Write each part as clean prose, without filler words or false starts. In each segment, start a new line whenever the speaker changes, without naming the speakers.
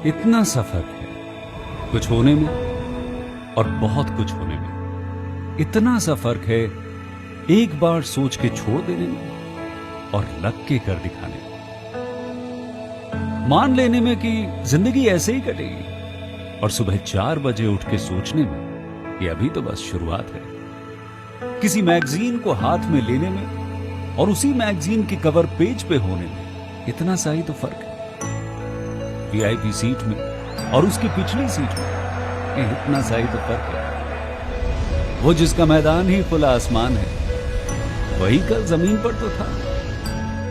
इतना सा फर्क है कुछ होने में और बहुत कुछ होने में। इतना सा फर्क है एक बार सोच के छोड़ देने में और लग के कर दिखाने में। मान लेने में कि जिंदगी ऐसे ही कटेगी और सुबह 4 बजे उठ के सोचने में कि अभी तो बस शुरुआत है। किसी मैगजीन को हाथ में लेने में और उसी मैगजीन के कवर पेज पे होने में इतना सा ही तो फर्क है। वीआईपी सीट में और उसकी पिछली सीट में इतना सा ही तो फर्क है। वो जिसका मैदान ही खुला आसमान है वही कल जमीन पर तो था।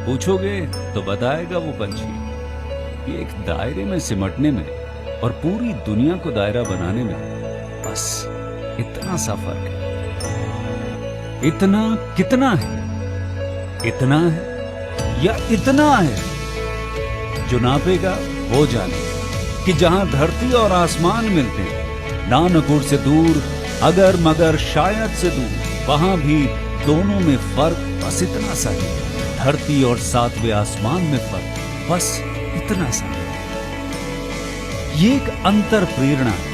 पूछोगे तो बताएगा वो पंछी कि एक दायरे में सिमटने में और पूरी दुनिया को दायरा बनाने में बस इतना सा फर्क है। इतना कितना है? इतना है या इतना है? जो नापेगा वो जाने कि जहां धरती और आसमान मिलते हैं, नानकुर से दूर, अगर मगर शायद से दूर, वहां भी दोनों में फर्क बस इतना सा है। धरती और 7वें आसमान में फर्क बस इतना सा है। ये एक अंतर प्रेरणा है।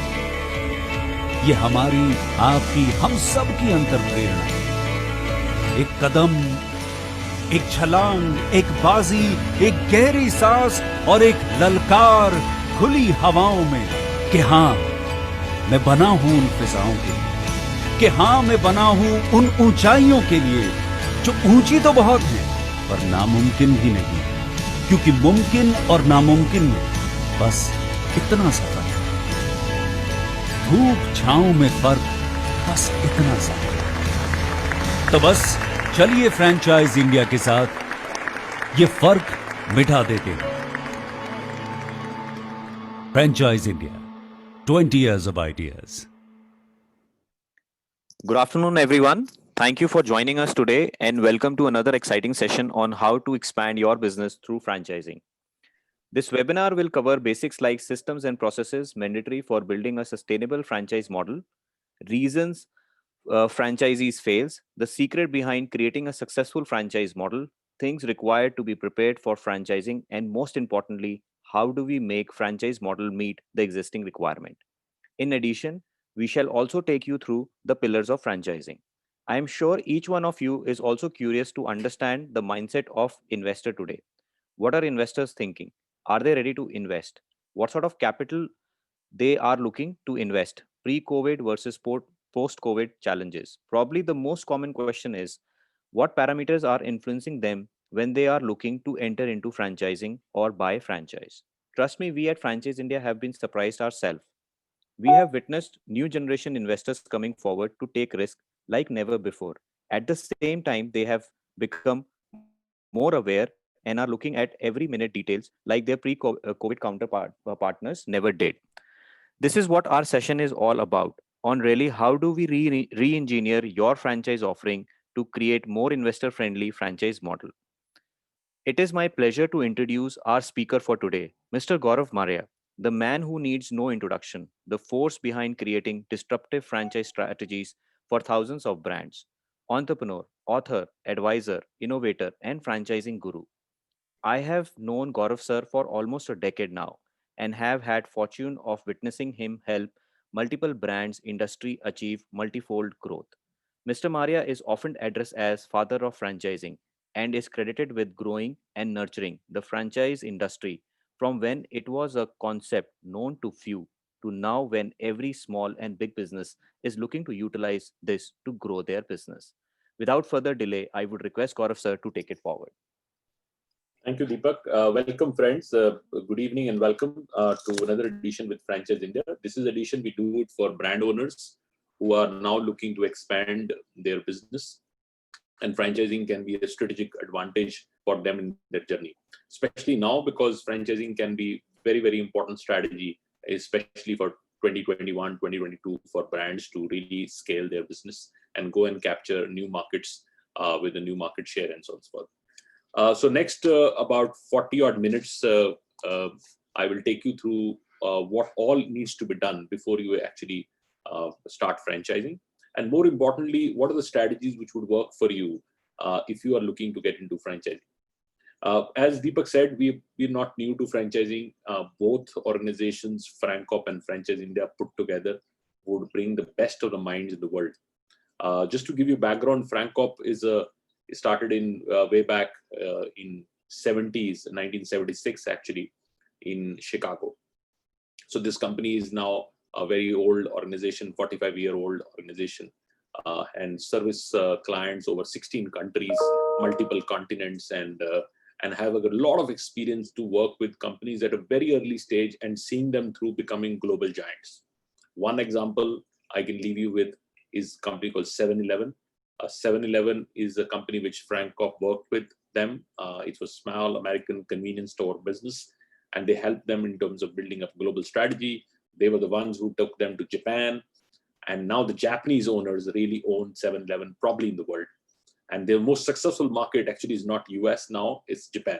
ये हमारी, आपकी, हम सब की अंतर प्रेरणा है। एक कदम, एक छलांग, एक बाजी, एक गहरी सांस और एक ललकार खुली हवाओं में कि हाँ मैं बना हूं उन फिजाओं के लिए, कि हाँ मैं बना हूं उन ऊंचाइयों के लिए जो ऊंची तो बहुत है पर नामुमकिन भी नहीं, क्योंकि मुमकिन और नामुमकिन में बस इतना सा फर्क है। धूप छांव में फर्क बस इतना सा। तो बस चलिए फ्रेंचाइज इंडिया के साथ ये फर्क मिटा देते हैं। Franchise India, 20 years of ideas.
Good afternoon, everyone. Thank you for joining us today and welcome to another exciting session on how to expand your business through franchising. This webinar will cover basics like systems and processes mandatory for building a sustainable franchise model, reasons franchisees fails, the secret behind creating a successful franchise model, things required to be prepared for franchising, and most importantly, how do we make franchise model meet the existing requirement. In addition, we shall also take you through the pillars of franchising. I am sure each one of you is also curious to understand the mindset of investor today. What are investors thinking? Are they ready to invest? What sort of capital they are looking to invest? Pre-COVID versus post-COVID challenges. Probably the most common question is what parameters are influencing them when they are looking to enter into franchising or buy franchise. Trust me, we at Franchise India have been surprised ourselves. We have witnessed new generation investors coming forward to take risk like never before. At the same time, they have become more aware and are looking at every minute details like their pre-COVID partners never did. This is what our session is all about. On really, how do we re-engineer your franchise offering to create more investor-friendly franchise model? It is my pleasure to introduce our speaker for today, Mr. Gaurav Maria, the man who needs no introduction, the force behind creating disruptive franchise strategies for thousands of brands, entrepreneur, author, advisor, innovator, and franchising guru. I have known Gaurav sir for almost a decade now and have had fortune of witnessing him help multiple brands industry achieve multifold growth. Mr. Maria is often addressed as father of franchising and is credited with growing and nurturing the franchise industry from when it was a concept known to few to now when every small and big business is looking to utilize this to grow their business. Without further delay, I would request Gaurav sir to take it forward.
Thank you, Deepak. Welcome, friends. Good evening and welcome to another edition with Franchise India. This is edition we do it for brand owners who are now looking to expand their business, and franchising can be a strategic advantage for them in their journey, especially now because franchising can be very, very important strategy, especially for 2021, 2022 for brands to really scale their business and go and capture new markets with a new market share and so on and so forth. So next about 40 odd minutes, I will take you through what all needs to be done before you actually start franchising. And more importantly, what are the strategies which would work for you if you are looking to get into franchising. As Deepak said, we're not new to franchising. Both organizations, FranCop and Franchise India, put together would bring the best of the minds in the world. Just to give you background, FranCop started in way back in 1976 actually, in Chicago. So this company is now a very old organization, 45-year-old organization, and service clients over 16 countries, multiple continents, and have a lot of experience to work with companies at a very early stage and seeing them through becoming global giants. One example I can leave you with is a company called 7-Eleven. 7-Eleven is a company which FranCop worked with them. It was a small American convenience store business, and they helped them in terms of building up global strategy. They were the ones who took them to Japan, and now the Japanese owners really own 7-Eleven probably in the world. And their most successful market actually is not US now, it's Japan.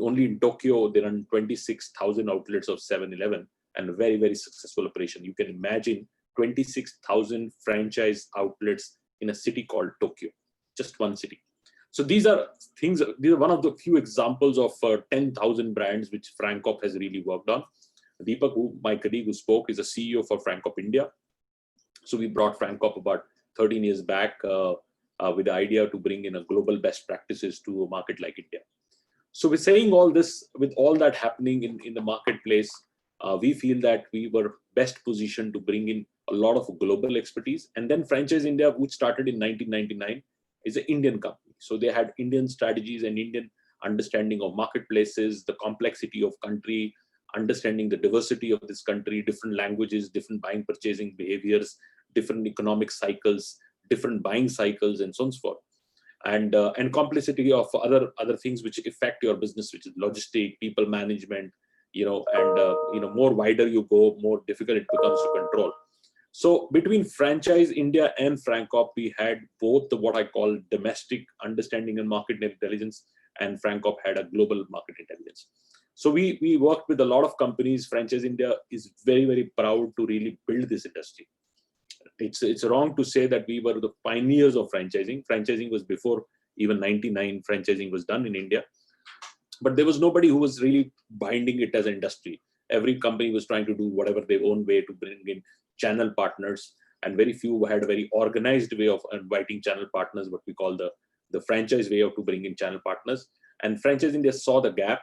Only in Tokyo, they run 26,000 outlets of 7-Eleven and a very, very successful operation. You can imagine 26,000 franchise outlets in a city called Tokyo, just one city. So these are one of the few examples of 10,000 brands which FranCop has really worked on. Deepak, my colleague who spoke, is a CEO for FranCop India. So we brought FranCop about 13 years back with the idea to bring in a global best practices to a market like India. So we're saying all this, with all that happening in the marketplace, we feel that we were best positioned to bring in a lot of global expertise. And then Franchise India, which started in 1999, is an Indian company. So they had Indian strategies and Indian understanding of marketplaces, the complexity of country, understanding the diversity of this country, different languages, different buying, purchasing behaviors, different economic cycles, different buying cycles, and so on and so forth. And complexity of other things which affect your business, which is logistic, people management, more wider you go, more difficult it becomes to control. So between Franchise India and FranCop, we had both what I call domestic understanding and market intelligence, and FranCop had a global market intelligence. So we worked with a lot of companies. Franchise India is very, very proud to really build this industry. It's wrong to say that we were the pioneers of franchising. Franchising was before even 99 franchising was done in India. But there was nobody who was really binding it as an industry. Every company was trying to do whatever their own way to bring in channel partners, and very few had a very organized way of inviting channel partners, what we call the franchise way of to bring in channel partners. And Franchise India saw the gap,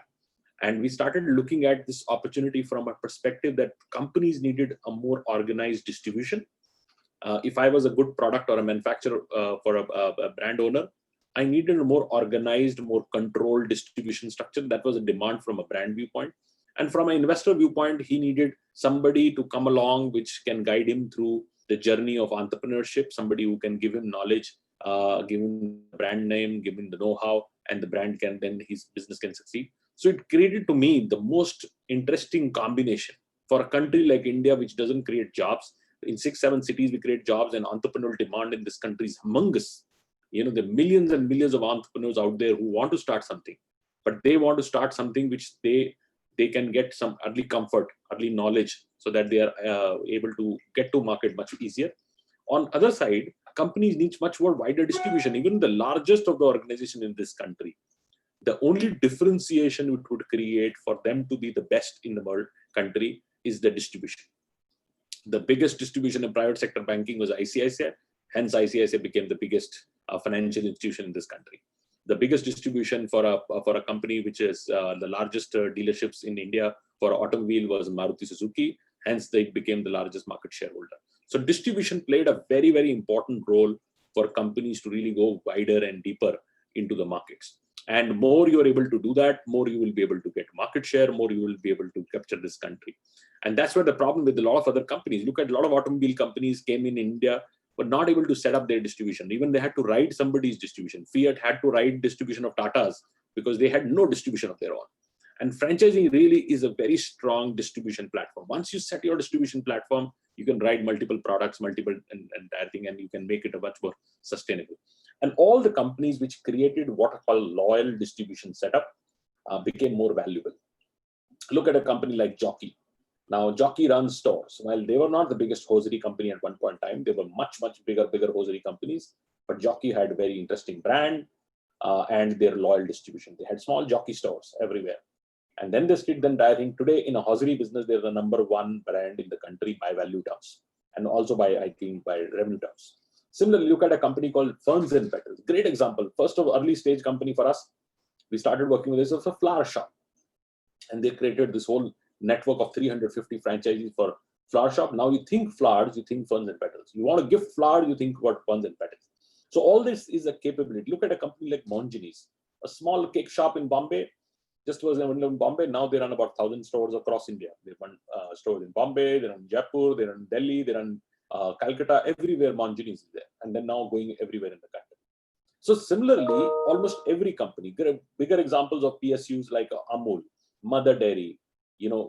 and we started looking at this opportunity from a perspective that companies needed a more organized distribution. If I was a good product or a manufacturer for a brand owner, I needed a more organized, more controlled distribution structure. That was a demand from a brand viewpoint. And from an investor viewpoint, he needed somebody to come along which can guide him through the journey of entrepreneurship, somebody who can give him knowledge, give him the brand name, give him the know-how, and the brand can then, his business can succeed. So it created to me the most interesting combination for a country like India, which doesn't create jobs. In 6-7 cities, we create jobs, and entrepreneurial demand in this country is humongous. There are millions and millions of entrepreneurs out there who want to start something, but they want to start something which they can get some early comfort, early knowledge, so that they are able to get to market much easier. On other side, companies need much more wider distribution. Even the largest of the organization in this country, the only differentiation it would create for them to be the best in the world country is the distribution. The biggest distribution in private sector banking was ICICI. Hence, ICICI became the biggest financial institution in this country. The biggest distribution for a company which is the largest dealerships in India for automobile was Maruti Suzuki. Hence, they became the largest market shareholder. So distribution played a very, very important role for companies to really go wider and deeper into the markets. And more you are able to do that, more you will be able to get market share, more you will be able to capture this country. And that's where the problem with a lot of other companies. Look at a lot of automobile companies came in India, but not able to set up their distribution. Even they had to ride somebody's distribution. Fiat had to ride distribution of Tata's because they had no distribution of their own. And franchising really is a very strong distribution platform. Once you set your distribution platform, you can ride multiple products, multiple entire thing, and you can make it a much more sustainable. And all the companies which created what are called loyal distribution setup became more valuable. Look at a company like Jockey. Now, Jockey runs stores. While they were not the biggest hosiery company at one point in time, they were much, much bigger hosiery companies. But Jockey had a very interesting brand. and their loyal distribution. They had small jockey stores everywhere. And then they split the entire thing. Today, in a hosiery business, they're the #1 brand in the country by value terms, and also by, I think, by revenue terms. Similarly, look at a company called Ferns and Petals. Great example. First of early stage company for us. We started working with this as a flower shop. And they created this whole network of 350 franchisees for flower shop. Now you think flowers, you think Ferns and Petals. You want to gift flower, you think about Ferns and Petals. So all this is a capability. Look at a company like Monginis, a small cake shop in Bombay. Just was in Bombay. Now they run about 1,000 stores across India. They run stores in Bombay, they run Jaipur, they run Delhi, they run Calcutta, everywhere Monginis is there. And then now going everywhere in the country. So similarly, almost every company, bigger examples of PSUs like Amul, Mother Dairy,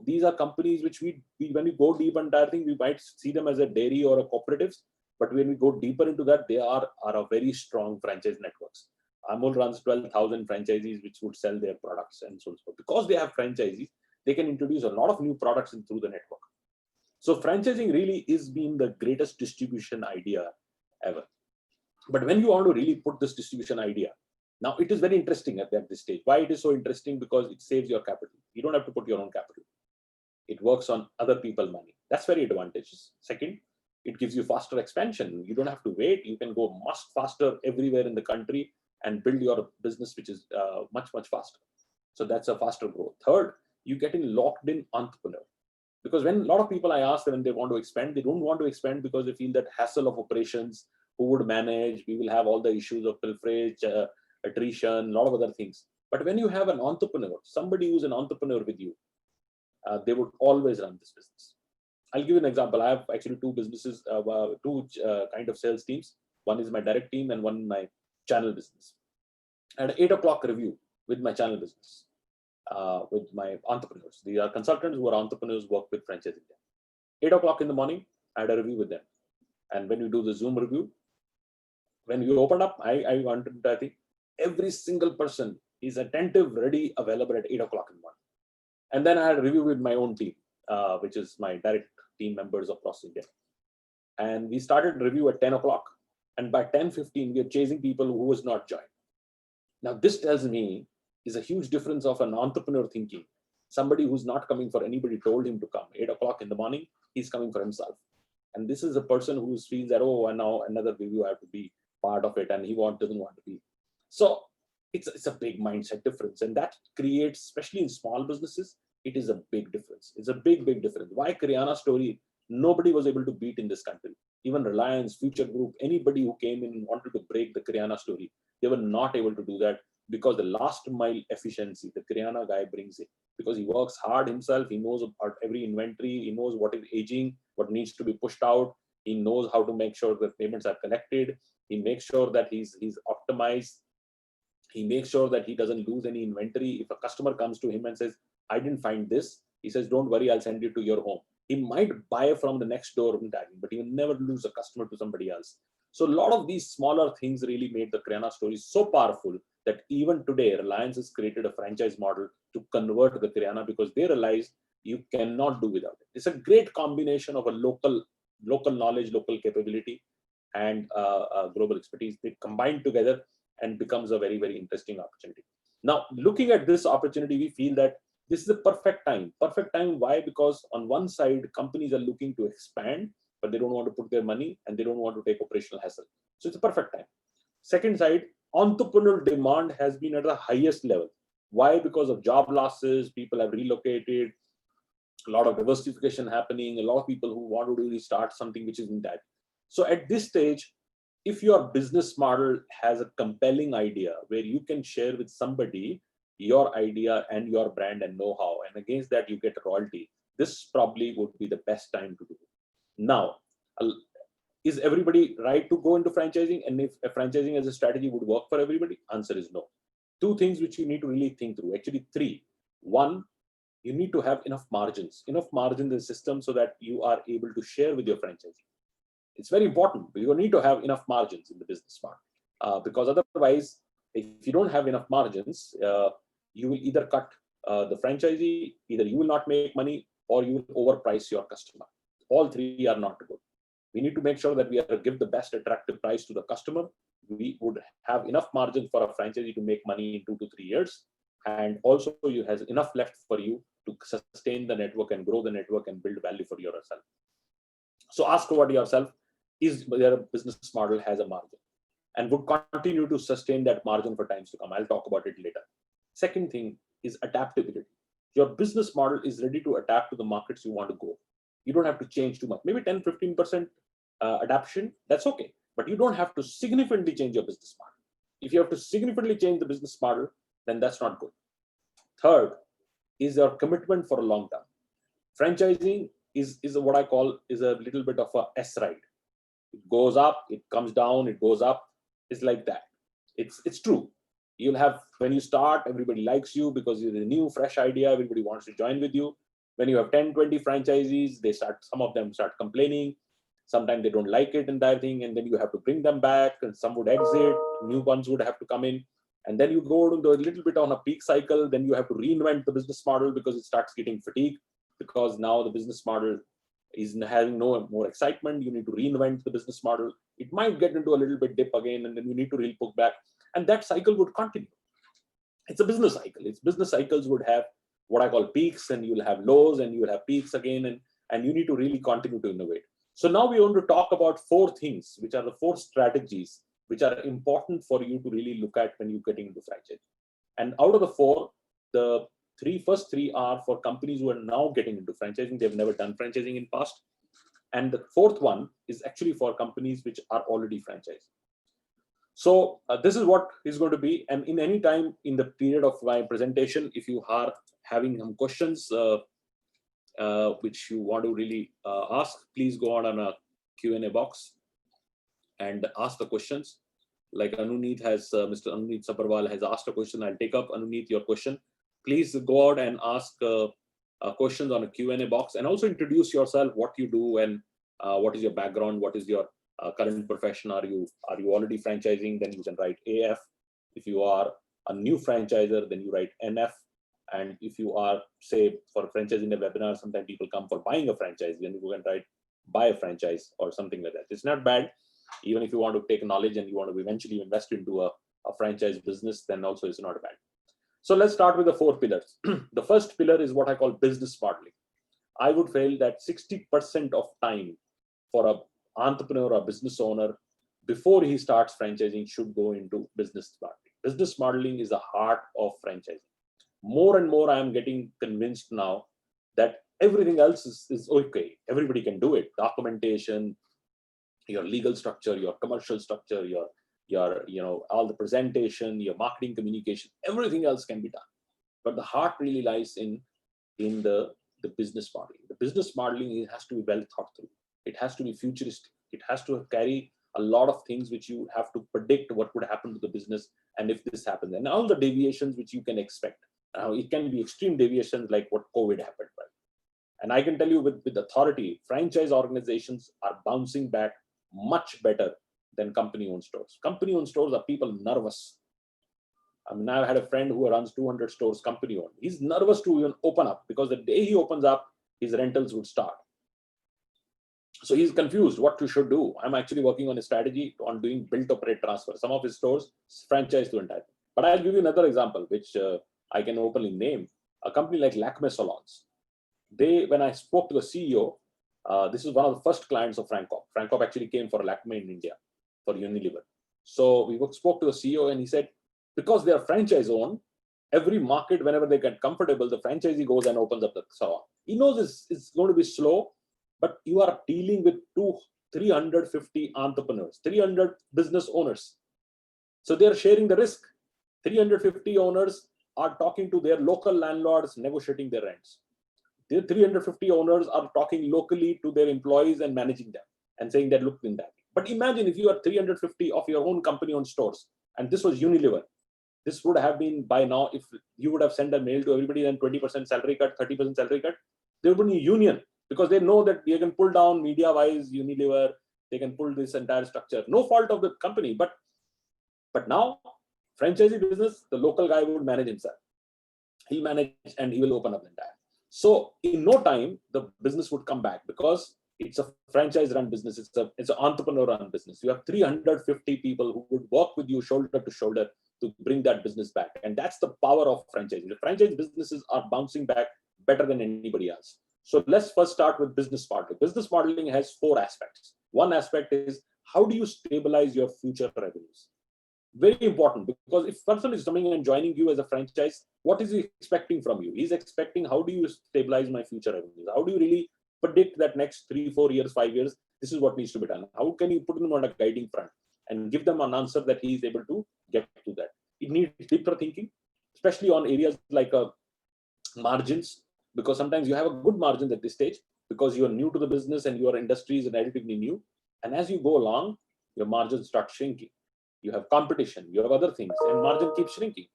these are companies which we when we go deep into that thing, we might see them as a dairy or a cooperatives. But when we go deeper into that, they are a very strong franchise networks. Amul runs 12,000 franchisees which would sell their products and so on. Because they have franchisees, they can introduce a lot of new products through the network. So franchising really is being the greatest distribution idea ever. But when you want to really put this distribution idea, now it is very interesting at this stage. Why it is so interesting? Because it saves your capital. You don't have to put your own capital. It works on other people's money. That's very advantageous. Second, it gives you faster expansion. You don't have to wait. You can go much faster everywhere in the country and build your business, which is much, much faster. So that's a faster growth. Third, you get in locked in entrepreneur. Because when a lot of people I ask them, they want to expand, they don't want to expand because they feel that hassle of operations, who would manage, we will have all the issues of pilferage, attrition, a lot of other things. But when you have an entrepreneur, somebody who's an entrepreneur with you, they would always run this business. I'll give you an example. I have actually two businesses, two kind of sales teams. One is my direct team and one my channel business. I had an 8 o'clock review with my channel business, with my entrepreneurs. These are consultants who are entrepreneurs, work with Franchise India. 8 o'clock in the morning, I had a review with them. And when you do the Zoom review, when you open up, I wanted, I think, every single person is attentive, ready, available at 8 o'clock in the morning. And then I had a review with my own team, which is my direct team members across India. And we started review at 10 o'clock. And by 10:15, we are chasing people who was not joined. Now, this tells me is a huge difference of an entrepreneur thinking. Somebody who's not coming for anybody told him to come. 8 o'clock in the morning, he's coming for himself. And this is a person who feels that, oh, and now another review, I have to be part of it, and he doesn't want to be. So it's a big mindset difference. And that creates, especially in small businesses, it is a big difference. It's a big, big difference. Why Kirana Story, nobody was able to beat in this country. Even Reliance, Future Group, anybody who came in and wanted to break the Kirana Story, they were not able to do that because the last mile efficiency, the Kirana guy brings it. Because he works hard himself, he knows about every inventory, he knows what is aging, what needs to be pushed out, he knows how to make sure that payments are collected, he makes sure that he's optimized, he makes sure that he doesn't lose any inventory. If a customer comes to him and says, I didn't find this, he says, don't worry, I'll send it to your home. He might buy from the next door, but he will never lose a customer to somebody else. So a lot of these smaller things really made the Kirana Story so powerful that even today, Reliance has created a franchise model to convert the Kirana because they realize you cannot do without it. It's a great combination of a local knowledge, local capability, and global expertise. They combine together and becomes a very, very interesting opportunity. Now, looking at this opportunity, we feel that this is the perfect time. Perfect time, why? Because on one side, companies are looking to expand, but they don't want to put their money and they don't want to take operational hassle. So it's a perfect time. Second side, entrepreneurial demand has been at the highest level. Why? Because of job losses, people have relocated, a lot of diversification happening, a lot of people who want to really start something which isn't that. So at this stage, if your business model has a compelling idea where you can share with somebody your idea and your brand and know-how, and against that you get royalty, this probably would be the best time to do it. Now, is everybody right to go into franchising? And if franchising as a strategy would work for everybody? Answer is no. Two things which you need to really think through, actually three. One, you need to have enough margins in the system so that you are able to share with your franchisee. It's very important. You need to have enough margins in the business model because otherwise, if you don't have enough margins, you will either cut the franchisee, either you will not make money or you will overprice your customer. All three are not good. We need to make sure that we give the best attractive price to the customer we would have enough margin for a franchisee to make money in 2 to 3 years. And also you has enough left for you to sustain the network and grow the network and build value for yourself. So ask about yourself, is there a business model has a margin and would continue to sustain that margin for times to come? I'll talk about it later. Second thing is adaptability. Your business model is ready to adapt to the markets you want to go. You don't have to change too much. Maybe 10-15% adaptation, that's okay. But you don't have to significantly change your business model. If you have to significantly change the business model, then that's not good. Third is your commitment for a long term. Franchising is what I call is a little bit of a S ride. It goes up, it comes down, it goes up. It's like that. It's true. You'll have, when you start, everybody likes you because you're a new, fresh idea. Everybody wants to join with you. When you have 10, 20 franchisees, some of them start complaining. Sometimes they don't like it, entire thing, and then you have to bring them back, and some would exit, new ones would have to come in. And then you go to a little bit on a peak cycle, then you have to reinvent the business model because it starts getting fatigued, because now the business model is having no more excitement. You need to reinvent the business model. It might get into a little bit dip again, and then you need to really pull back. And that cycle would continue. It's a business cycle. It's business cycles would have what I call peaks, and you'll have lows, and you will have peaks again, and you need to really continue to innovate. So now we want to talk about 4 things, which are the 4 strategies which are important for you to really look at when you're getting into franchise. And out of the 4, the first three are for companies who are now getting into franchising. They've never done franchising in past. And the 4th one is actually for companies which are already franchised. So this is what is going to be. And in any time in the period of my presentation, if you are having some questions which you want to really ask, please go on a Q&A box and ask the questions. Like Anuneet has, Mr. Anuneet Sabarwal has asked a question. I'll take up, Anuneet, your question. Please go out and ask questions on a Q&A box, and also introduce yourself, what you do, and what is your background, what is your current profession. Are you already franchising? Then you can write AF. If you are a new franchisor, then you write NF. And if you are, say, for franchising a webinar, sometimes people come for buying a franchise, then you can write buy a franchise or something like that. It's not bad. Even if you want to take knowledge and you want to eventually invest into a franchise business, then also it's not bad. So let's start with the 4 pillars. The first pillar is what I call business modeling. I would feel that 60% of time for an entrepreneur or business owner before he starts franchising should go into business modeling. Business modeling is the heart of franchising. More and more, I am getting convinced now that everything else is okay. Everybody can do it. Documentation, your legal structure, your commercial structure, your all the presentation, your marketing communication, everything else can be done. But the heart really lies in the business modeling. The business modeling has to be well thought through. It has to be futuristic. It has to carry a lot of things which you have to predict what would happen to the business, and if this happens, and all the deviations which you can expect. It can be extreme deviations like what COVID happened, right? And I can tell you with authority, franchise organizations are bouncing back much better than company-owned stores. Company-owned stores are people nervous. I mean, I had a friend who runs 200 stores company-owned. He's nervous to even open up because the day he opens up, his rentals would start. So he's confused what you should do. I'm actually working on a strategy on doing build, operate, transfer. Some of his stores franchise to entire. But I'll give you another example, which I can openly name. A company like Lakme Salons. When I spoke to the CEO, this is one of the first clients of Francop. Francop actually came for Lakme in India for Unilever. So we spoke to the CEO, and he said, because they are franchise owned, every market, whenever they get comfortable, the franchisee goes and opens up the salon. He knows it's going to be slow, but you are dealing with 350 entrepreneurs, 300 business owners. So they are sharing the risk. 350 owners are talking to their local landlords, negotiating their rents. The 350 owners are talking locally to their employees and managing them and saying that, look in that. But imagine if you are 350 of your own company-owned stores, and this was Unilever. This would have been by now, if you would have sent a mail to everybody, then 20% salary cut, 30% salary cut, there would be a union, because they know that they can pull down media-wise Unilever, they can pull this entire structure. No fault of the company, but now, franchisee business, the local guy would manage himself. He'll manage and he will open up the entire. So in no time, the business would come back because It's a franchise-run business. It's an entrepreneur-run business. You have 350 people who would work with you shoulder to shoulder to bring that business back. And that's the power of franchising. The franchise businesses are bouncing back better than anybody else. So let's first start with business modeling. Business modeling has 4 aspects. One aspect is, how do you stabilize your future revenues? Very important, because if person is coming and joining you as a franchise, what is he expecting from you? He's expecting, how do you stabilize my future revenues? How do you really predict that next 3, 4 years, 5 years, this is what needs to be done? How can you put them on a guiding front and give them an answer that he is able to get to that? It needs deeper thinking, especially on areas like margins, because sometimes you have a good margin at this stage because you are new to the business and your industry is relatively new. And as you go along, your margins start shrinking. You have competition, you have other things, and margin keeps shrinking.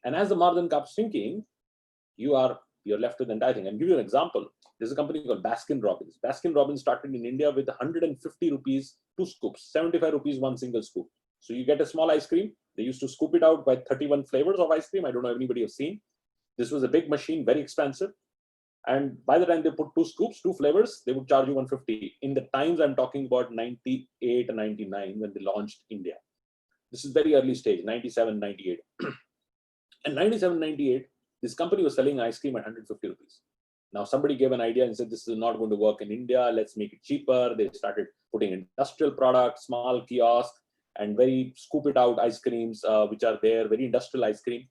And as the margin keeps shrinking, you're left with the entire thing. And give you an example. There's a company called Baskin Robbins. Baskin Robbins started in India with 150 rupees 2 scoops, 75 rupees 1 single scoop. So you get a small ice cream. They used to scoop it out by 31 flavors of ice cream. I don't know if anybody has seen. This was a big machine, very expensive. And by the time they put 2 scoops, 2 flavors, they would charge you 150. In the times I'm talking about 98 and 99 when they launched India. This is very early stage, 97, 98. And 97, 98, this company was selling ice cream at 150 rupees. Now somebody gave an idea and said, this is not going to work in India. Let's make it cheaper. They started putting industrial products, small kiosk, and very scoop it out ice creams, which are there, very industrial ice cream.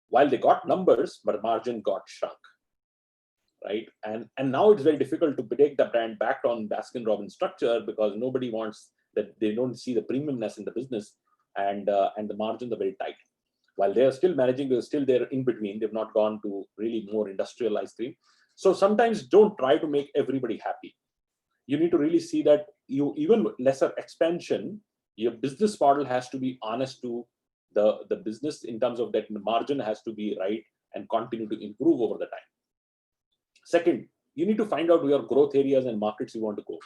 While they got numbers, but margin got shrunk. Right? And now it's very difficult to take the brand back on Baskin Robbins structure because nobody wants that. They don't see the premiumness in the business, and the margins are very tight. While they are still managing, they're still there in between. They've not gone to really more industrial ice cream. So sometimes don't try to make everybody happy. You need to really see that even lesser expansion, your business model has to be honest to the business in terms of that the margin has to be right and continue to improve over the time. Second, you need to find out your growth areas and markets you want to go.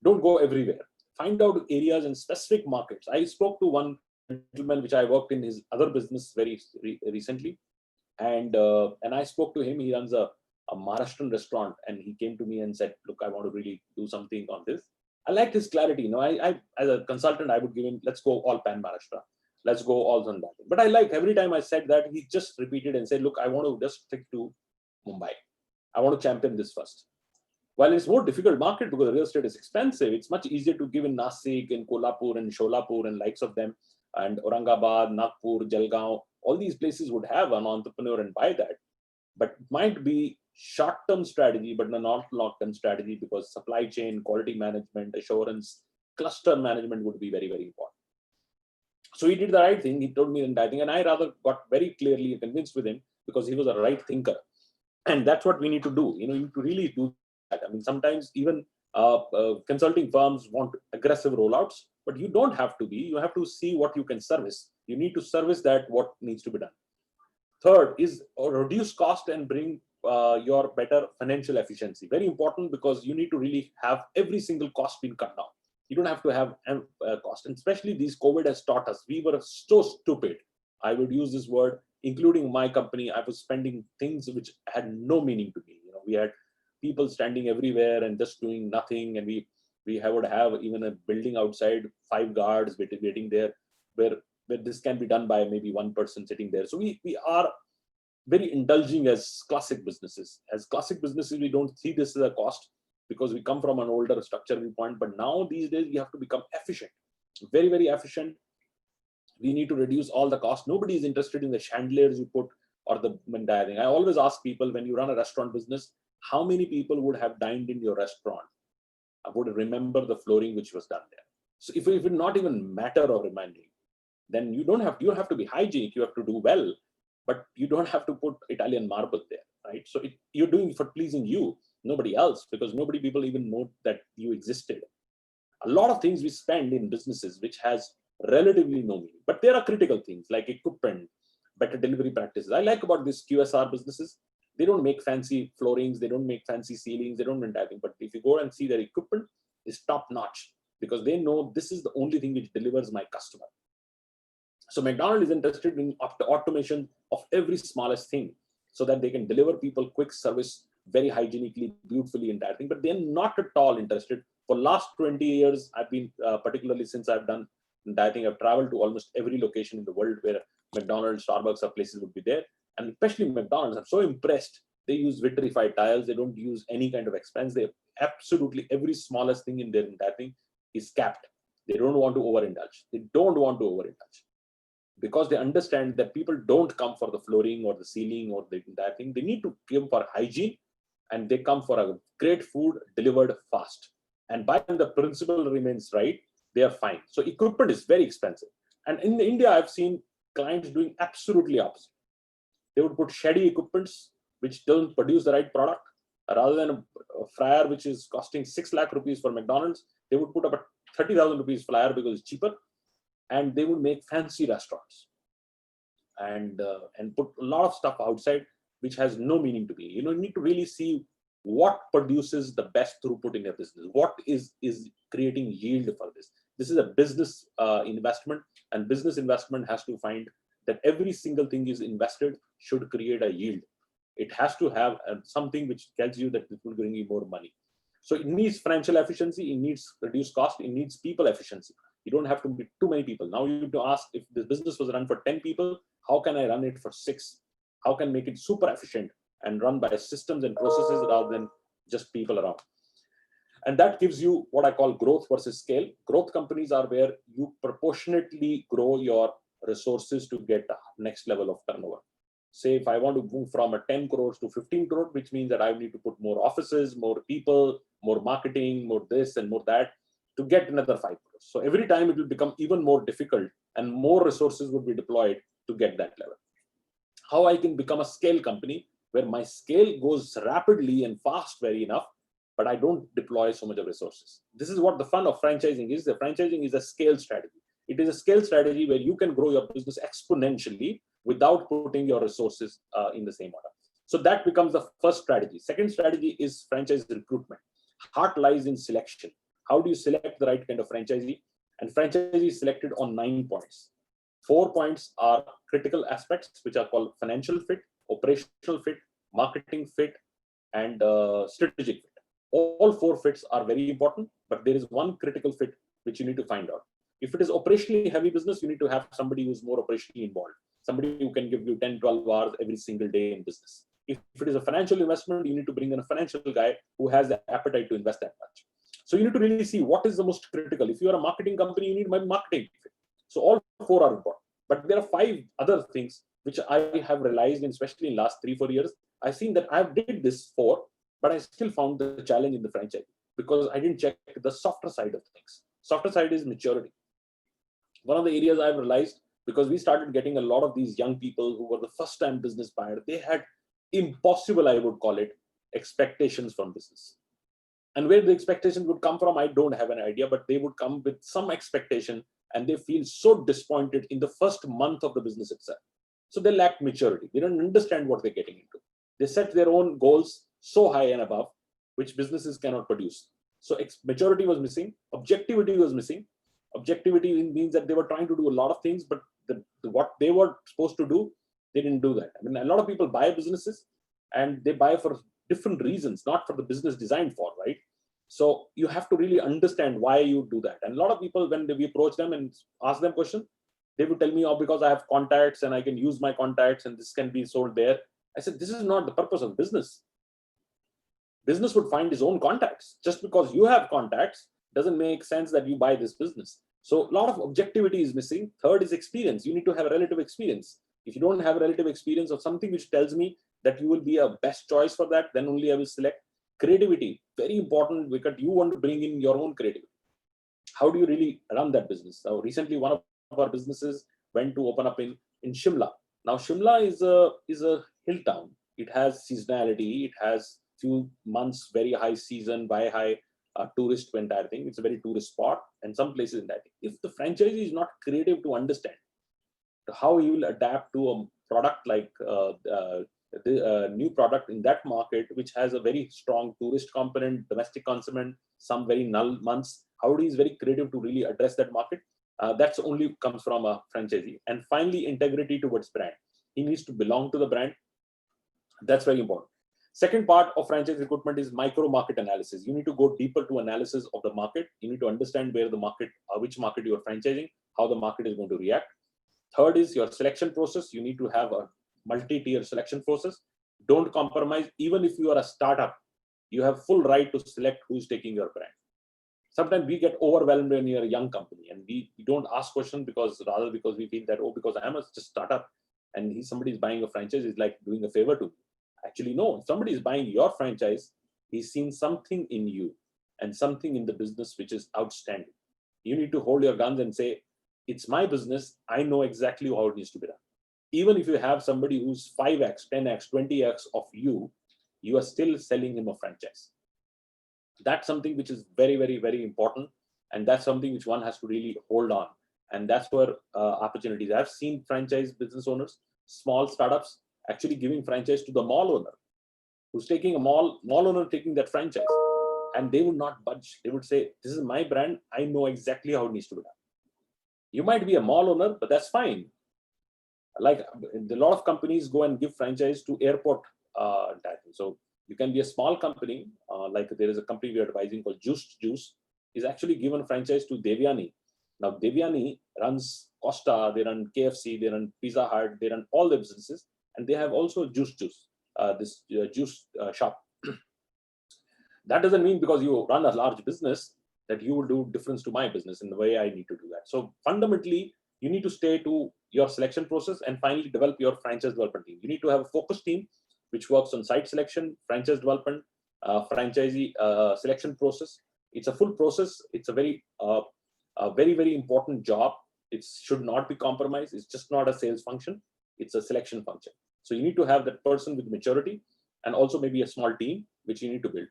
Don't go everywhere. Find out areas in specific markets. I spoke to one gentleman which I worked in his other business very recently, and I spoke to him. He runs a Maharashtrian restaurant, and he came to me and said, "Look, I want to really do something on this." I liked his clarity. I as a consultant, I would give him, "Let's go all pan Maharashtra. Let's go all on that." But I liked every time I said that, he just repeated and said, "Look, I want to just stick to Mumbai. I want to champion this first." While it's more difficult market because real estate is expensive, it's much easier to give in Nasik, in Kolhapur, and Sholapur, and likes of them, and Aurangabad, Nagpur, Jalgaon. All these places would have an entrepreneur and buy that. But it might be short-term strategy, but not long-term strategy, because supply chain, quality management, assurance, cluster management would be very, very important. So he did the right thing. He told me the entire thing, and I rather got very clearly convinced with him because he was a right thinker. And that's what we need to do. You need to really do that. I mean, sometimes even consulting firms want aggressive rollouts, but you don't have to be. You have to see what you can service. You need to service that what needs to be done. Third is reduce cost and bring your better financial efficiency. Very important, because you need to really have every single cost being cut down. You don't have to have cost. And especially these COVID has taught us, we were so stupid. I would use this word, including my company. I was spending things which had no meaning to me. We had people standing everywhere and just doing nothing. And we would have even a building outside, 5 guards waiting there, where this can be done by maybe 1 person sitting there. So we are very indulging as classic businesses. As classic businesses, we don't see this as a cost because we come from an older structure viewpoint. But now these days, we have to become efficient, very, very efficient. We need to reduce all the costs. Nobody is interested in the chandeliers you put or the entire thing. I always ask people, when you run a restaurant business, how many people would have dined in your restaurant? I would remember the flooring which was done there. So if it not even matter of reminding, then you have to be hygienic. You have to do well, but you don't have to put Italian marble there, right? So you're doing it for pleasing you, nobody else, because people even know that you existed. A lot of things we spend in businesses which has relatively no meaning, but there are critical things like equipment, better delivery practices. I like about these QSR businesses. They don't make fancy floorings, they don't make fancy ceilings, they don't make anything. But if you go and see their equipment, is top notch, because they know this is the only thing which delivers my customer. So McDonald's is interested in automation of every smallest thing, so that they can deliver people quick service, very hygienically, beautifully, entire thing. But they're not at all interested For last 20 years, I've been, particularly since I've done, and I think I've traveled to almost every location in the world where McDonald's, Starbucks, or places would be there. And especially McDonald's, I'm so impressed. They use vitrified tiles. They don't use any kind of expense. They absolutely every smallest thing in their entire thing is capped. They don't want to overindulge. They don't want to overindulge because they understand that people don't come for the flooring or the ceiling or the entire thing. They need to come for hygiene, and they come for a great food delivered fast. And by the principle remains right, they are fine. So equipment is very expensive. And in India, I've seen clients doing absolutely opposite. They would put shoddy equipments which don't produce the right product. Rather than a fryer which is costing 6 lakh rupees for McDonald's, they would put up a 30,000 rupees fryer because it's cheaper, and they would make fancy restaurants and put a lot of stuff outside which has no meaning to me. You need to really see what produces the best throughput in your business. What is creating yield for this? This is a business investment, and business investment has to find that every single thing is invested should create a yield. It has to have something which tells you that it will bring you more money. So it needs financial efficiency, it needs reduced cost, it needs people efficiency. You don't have to be too many people. Now you have to ask, if this business was run for 10 people, how can I run it for 6? How can I make it super efficient and run by systems and processes rather than just people around? And that gives you what I call growth versus scale. Growth companies are where you proportionately grow your resources to get the next level of turnover. Say if I want to move from a 10 crores to 15 crore, which means that I need to put more offices, more people, more marketing, more this and more that to get another 5 crores. So every time it will become even more difficult and more resources would be deployed to get that level. How I can become a scale company where my scale goes rapidly and fast very enough, but I don't deploy so much of resources. This is what the fun of franchising is. The franchising is a scale strategy. It is a scale strategy where you can grow your business exponentially without putting your resources in the same order. So that becomes the first strategy. Second strategy is franchise recruitment. Heart lies in selection. How do you select the right kind of franchisee? And franchisee is selected on 9 points. 4 points are critical aspects, which are called financial fit, operational fit, marketing fit, and strategic fit. All 4 fits are very important, but there is one critical fit which you need to find out. If it is operationally heavy business, you need to have somebody who's more operationally involved, somebody who can give you 10, 12 hours every single day in business. If it is a financial investment, you need to bring in a financial guy who has the appetite to invest that much. So you need to really see what is the most critical. If you are a marketing company, you need my marketing fit. So all 4 are important. But there are 5 other things which I have realized, especially in last 3-4 years. I've seen that I did this 4, but I still found the challenge in the franchise because I didn't check the softer side of things. Softer side is maturity. One of the areas I've realized, because we started getting a lot of these young people who were the first time business buyer, they had impossible, I would call it, expectations from business. And where the expectations would come from, I don't have an idea, but they would come with some expectation and they feel so disappointed in the first month of the business itself. So they lack maturity. They don't understand what they're getting into. They set their own goals so high and above, which businesses cannot produce. So maturity was missing. Objectivity was missing. Objectivity means that they were trying to do a lot of things, but what they were supposed to do, they didn't do that. I mean, a lot of people buy businesses and they buy for different reasons, not for the business designed for, right? So you have to really understand why you do that. And a lot of people, when we approach them and ask them questions, they would tell me, oh, because I have contacts and I can use my contacts and this can be sold there. I said, this is not the purpose of business. Business would find its own contacts. Just because you have contacts doesn't make sense that you buy this business. So a lot of objectivity is missing. Third is experience. You need to have a relative experience. If you don't have a relative experience of something which tells me that you will be a best choice for that, then only I will select. Creativity, very important, because you want to bring in your own creativity. How do you really run that business? Now, recently, one of our businesses went to open up in Shimla. Now, Shimla is a hill town. It has seasonality. It has few months, very high season, very high tourist entire thing. It's a very tourist spot, and some places in that. If the franchisee is not creative to understand how he will adapt to a product like the new product in that market, which has a very strong tourist component, domestic component, some very null months, how he is very creative to really address that market. That's only comes from a franchisee. And finally, integrity towards brand. He needs to belong to the brand. That's very important. Second part of franchise recruitment is micro market analysis. You need to go deeper to analysis of the market. You need to understand where the market, which market you are franchising, how the market is going to react. Third is your selection process. You need to have a multi-tier selection process. Don't compromise. Even if you are a startup, you have full right to select who is taking your brand. Sometimes we get overwhelmed when you're a young company and we don't ask questions because we feel that, oh, because I'm just startup and somebody is buying a franchise is like doing a favor to me. Actually, no, if somebody is buying your franchise, he's seen something in you and something in the business which is outstanding. You need to hold your guns and say, it's my business. I know exactly how it needs to be done. Even if you have somebody who's 5x, 10x, 20x of you, you are still selling him a franchise. That's something which is very, very, very important. And that's something which one has to really hold on. And that's where opportunities. I've seen franchise business owners, small startups, actually giving franchise to the mall owner, who's taking a mall owner taking that franchise. And they would not budge. They would say, this is my brand. I know exactly how it needs to be done. You might be a mall owner, but that's fine. Like a lot of companies go and give franchise to airport. So you can be a small company, like there is a company we are advising called Juice is actually given franchise to Devyani. Now Devyani runs Costa, they run KFC, they run Pizza Hut, they run all the businesses, and they have also juice shop. That doesn't mean because you run a large business that you will do difference to my business in the way I need to do that. So fundamentally, you need to stay to your selection process and finally develop your franchise development team. You need to have a focus team which works on site selection, franchise development, franchisee selection process. It's a full process. It's a very, very important job. It should not be compromised. It's just not a sales function. It's a selection function. So you need to have that person with maturity and also maybe a small team, which you need to build.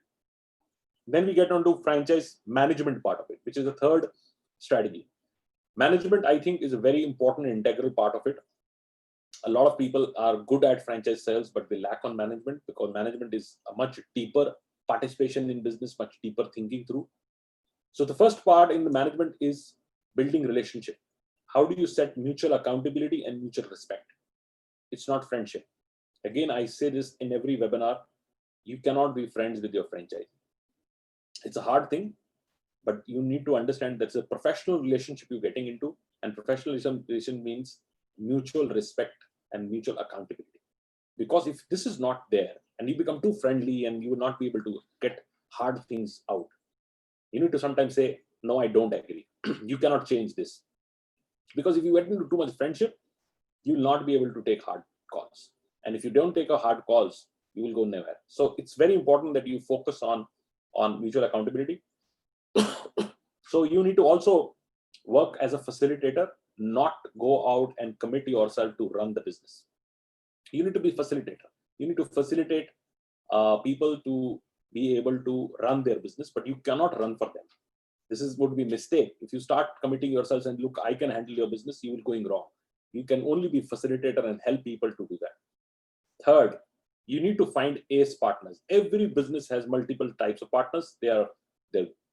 Then we get on to franchise management part of it, which is the third strategy. Management, I think, is a very important integral part of it. A lot of people are good at franchise sales, but they lack on management because management is a much deeper participation in business, much deeper thinking through. So the first part in the management is building relationship. How do you set mutual accountability and mutual respect? It's not friendship. Again, I say this in every webinar, you cannot be friends with your franchise. It's a hard thing, but you need to understand that's a professional relationship you're getting into, and professionalism means mutual respect and mutual accountability. Because if this is not there and you become too friendly and you will not be able to get hard things out, you need to sometimes say, no, I don't agree. You cannot change this. Because if you get into too much friendship, you will not be able to take hard calls. And if you don't take a hard calls, you will go nowhere. So it's very important that you focus on mutual accountability. So you need to also work as a facilitator, not go out and commit yourself to run the business. You need to be facilitator. You need to facilitate people to be able to run their business, but you cannot run for them. This would be a mistake. If you start committing yourselves and look, I can handle your business, you will going wrong. You can only be facilitator and help people to do that. Third, you need to find ace partners. Every business has multiple types of partners. They're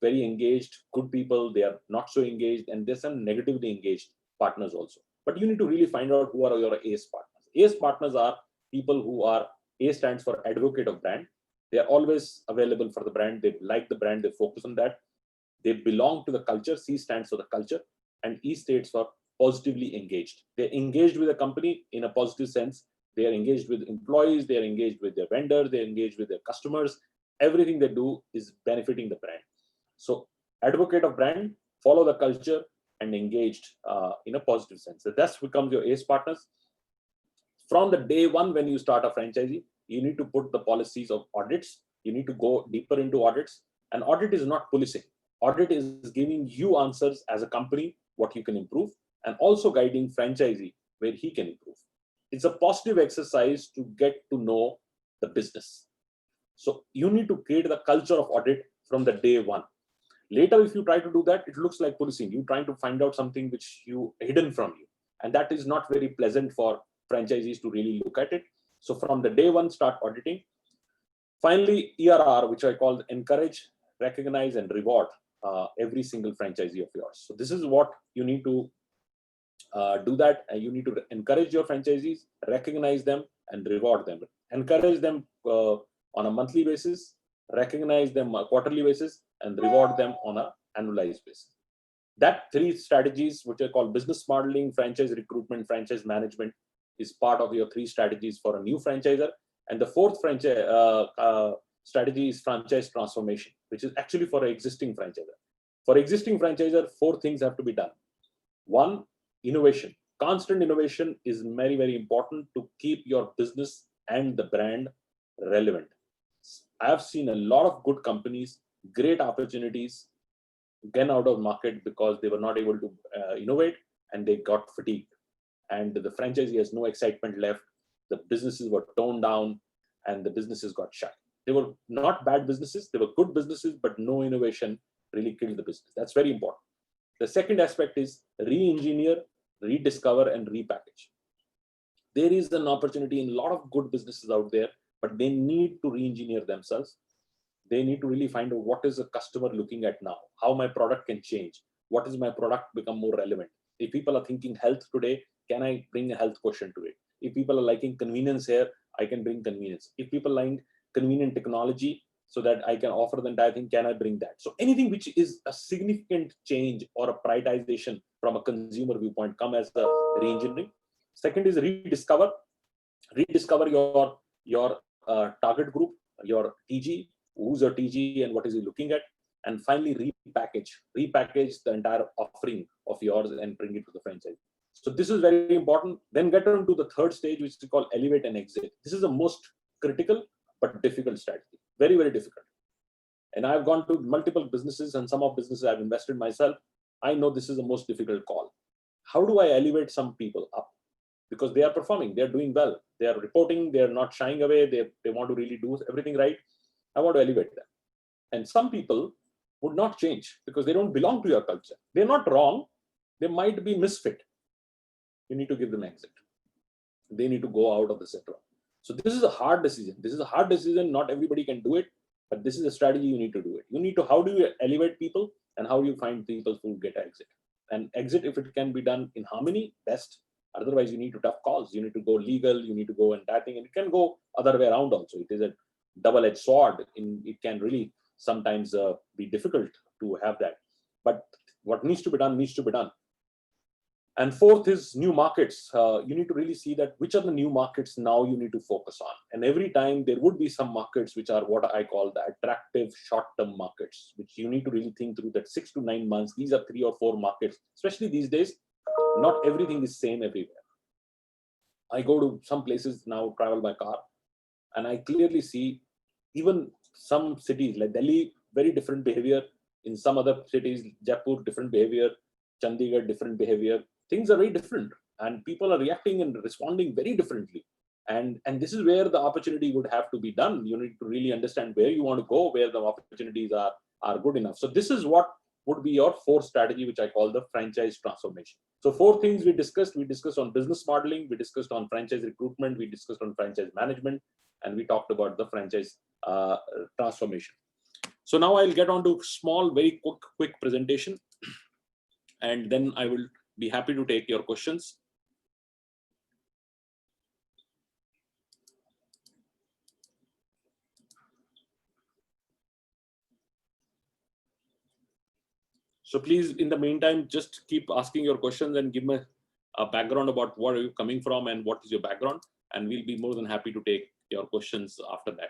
very engaged, good people. They are not so engaged, and there's some negatively engaged partners also. But you need to really find out who are your ace partners. Ace partners are people who are, A stands for advocate of brand. They are always available for the brand. They like the brand. They focus on that. They belong to the culture. C stands for the culture, and E stands for positively engaged. They're engaged with the company in a positive sense. They are engaged with employees. They are engaged with their vendors. They're engaged with their customers. Everything they do is benefiting the brand. So advocate of brand, follow the culture, and engaged in a positive sense. So that becomes your ace partners. From the day one, when you start a franchisee, you need to put the policies of audits. You need to go deeper into audits. And audit is not policing. Audit is giving you answers as a company, what you can improve, and also guiding franchisee where he can improve. It's a positive exercise to get to know the business. So you need to create the culture of audit from the day one. Later, if you try to do that, it looks like policing. You're trying to find out something which you hidden from you. And that is not very pleasant for franchisees to really look at it. So from the day one, start auditing. Finally, ERR, which I call encourage, recognize, and reward every single franchisee of yours. So this is what you need to do that. You need to encourage your franchisees, recognize them, and reward them. Encourage them on a monthly basis, recognize them on a quarterly basis, and reward them on an annualized basis. That three strategies, which are called business modeling, franchise recruitment, franchise management, is part of your three strategies for a new franchisor. And the fourth strategy is franchise transformation, which is actually for an existing franchisor. For existing franchisor, four things have to be done. One, innovation. Constant innovation is very, very important to keep your business and the brand relevant. I have seen a lot of good companies, great opportunities, get out of market because they were not able to innovate, and they got fatigued. And the franchisee has no excitement left. The businesses were toned down, and the businesses got shut. They were not bad businesses. They were good businesses, but no innovation really killed the business. That's very important. The second aspect is re-engineer, rediscover, and repackage. There is an opportunity in a lot of good businesses out there, but they need to re-engineer themselves. They need to really find out what is the customer looking at now, how my product can change, what is my product become more relevant. If people are thinking health today, can I bring a health quotient to it? If people are liking convenience here, I can bring convenience. If people like convenient technology so that I can offer the entire thing, can I bring that? So anything which is a significant change or a prioritization from a consumer viewpoint come as a re-engineering. Second is rediscover. Rediscover your target group, your TG, who's your TG and what is he looking at. And finally, repackage the entire offering of yours and bring it to the franchise. So this is very important. Then get on to the third stage, which is called elevate and exit. This is the most critical but difficult strategy. Very, very difficult. And I've gone to multiple businesses, and some of businesses I've invested myself. I know this is the most difficult call. How do I elevate some people up? Because they are performing, they're doing well, they are reporting, they're not shying away, they want to really do everything right. I want to elevate them. And some people would not change because they don't belong to your culture. They're not wrong. They might be misfit. You need to give them exit. They need to go out of the sector. So this is a hard decision. This is a hard decision. Not everybody can do it, but this is a strategy you need to do it. You need to, how do you elevate people and how do you find people who get exit? And exit, if it can be done in harmony, best. Otherwise, you need to tough calls. You need to go legal. You need to go and that thing. And it can go other way around also. It is a double-edged sword. It can really sometimes be difficult to have that. But what needs to be done needs to be done. And fourth is new markets. You need to really see that which are the new markets now you need to focus on. And every time there would be some markets which are what I call the attractive short-term markets, which you need to really think through that 6 to 9 months. These are 3 or 4 markets, especially these days. Not everything is same everywhere. I go to some places now, travel by car, and I clearly see even some cities like Delhi, very different behavior. In some other cities, Jaipur, different behavior, Chandigarh, different behavior. Things are very different, and people are reacting and responding very differently. And this is where the opportunity would have to be done. You need to really understand where you want to go, where the opportunities are good enough. So this is what would be your fourth strategy, which I call the franchise transformation. So 4 things we discussed. We discussed on business modeling, we discussed on franchise recruitment, we discussed on franchise management, and we talked about the franchise transformation. So now I'll get on to small, very quick presentation, and then I will be happy to take your questions. So please, in the meantime, just keep asking your questions and give me a background about where are you coming from and what is your background, and we'll be more than happy to take your questions after that.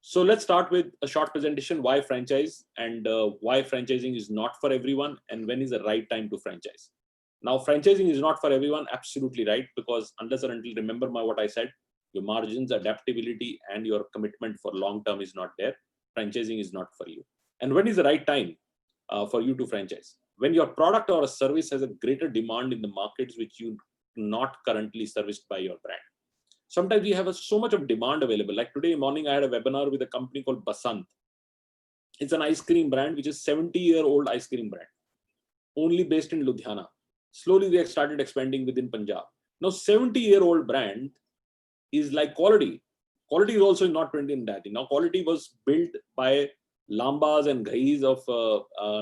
So let's start with a short presentation, why franchise and why franchising is not for everyone and when is the right time to franchise. Now, franchising is not for everyone, absolutely right, because unless or until, remember what I said, your margins, adaptability, and your commitment for long term is not there, franchising is not for you. And when is the right time for you to franchise? When your product or a service has a greater demand in the markets which you not currently serviced by your brand. Sometimes we have so much of demand available. Like today morning, I had a webinar with a company called Basant. It's an ice cream brand, which is 70-year-old ice cream brand, only based in Ludhiana. Slowly, they started expanding within Punjab. Now, 70-year-old brand is like quality. Quality is also not trending in that. Now, quality was built by Lambas and Ghais of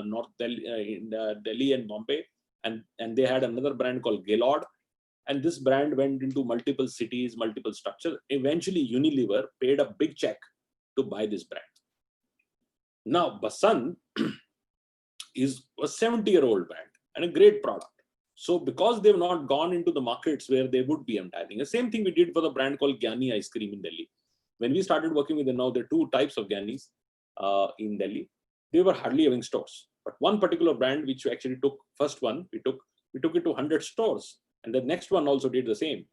North Delhi, Delhi and Bombay. And they had another brand called Gaylord. And this brand went into multiple cities, multiple structures. Eventually, Unilever paid a big check to buy this brand. Now, Basan is a 70-year-old brand and a great product. So because they've not gone into the markets where they would be advertising, the same thing we did for the brand called Gyani Ice Cream in Delhi. When we started working with them, now there are two types of Gyanis in Delhi. They were hardly having stores. But one particular brand, which we actually took, first one, we took it to 100 stores. And the next one also did the same.